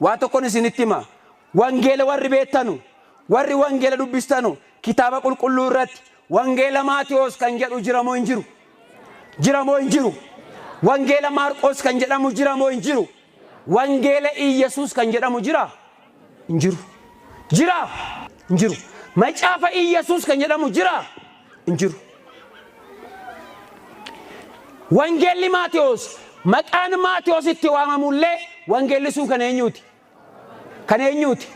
واتكون سنتما وانجيل وربيتانو وري وانجيل دبستانو كتابة كل رات وانجيل ماتيوس كان جلو جرامو إنجيرو وانجيل ماركوس كان جرامو جرامو إنجيرو وانجيل إيسوس كان جرامو إنجيرو ما شاف إيسوس كان جرامو إنجيرو وانجيل ماتيوس مكان ماتيوس اتوام مولى وانجيل سو كان إنيوتي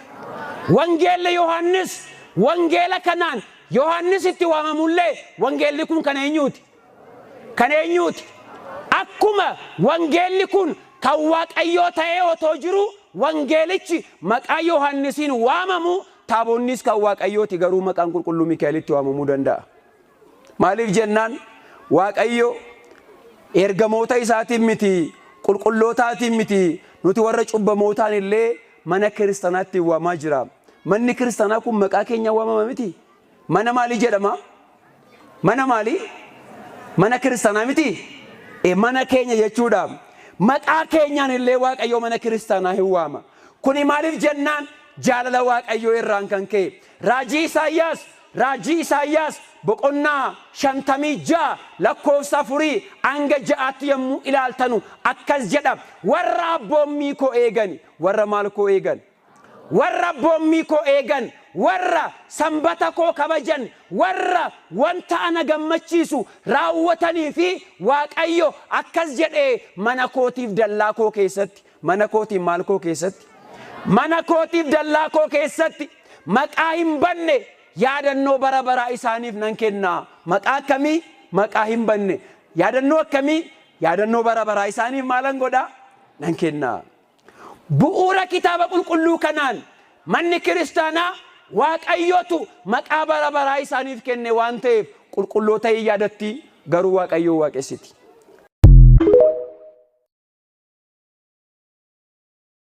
وانجيل يوحنس وانجيل كنان يوحنس اتوام مولى وانجيل كون كان إنيوتي أكما وانجيل كون كواك أيوتا تجرو وانجيلتش مكا يوحنسين واممو تابونيس كواك أيوتي غرو مكان كل ميكائيل اتوام دندا مالك جنان واك أيو ergamoota isaatiin miti qulqullootatiin miti nuti warra cubbamootaan illee mana kiristaanaatti waamaa jira manni kiristaanaa kun maqaa keenya waamama miti mana maali jedhama mana maali mana kiristaanaa miti mana keenya jechuudha maqaa keenyaan illee waaqayyo mana kiristaanaa hin waama kuni maaliif jennaan jaalala waaqayyo irraan kan ka'e raajii Isaayyaas boqonnaa 56 lakkoofsa 4 hanga 6 yemmuu ilaaltanu akkas jedha warra abboommii koo eegan warra maal koo eegan warra abboommii koo eegan warra sanbata koo kabajan warra wanta ana gammachiisu raawwatanii fi waaqayyo akkas jedhee mana kootiif dallaa koo keessatti mana kootiif maal koo keessatti mana kootiif dallaa koo keessatti maqaa hin banne yaadannoo bara bara isaaniif nan kenna maqaa akkamii maqaa hin banne yaadannoo akkamii yaadannoo bara bara isaaniif maalan godha nan kenna bu'uura kitaaba qulqulluu kanaan manni kiristaanaa waaqayyotu maqaa bara bara isaaniif kenne waan ta'eef qulqulloota yaadatti garuu waaqayyo waaqessiti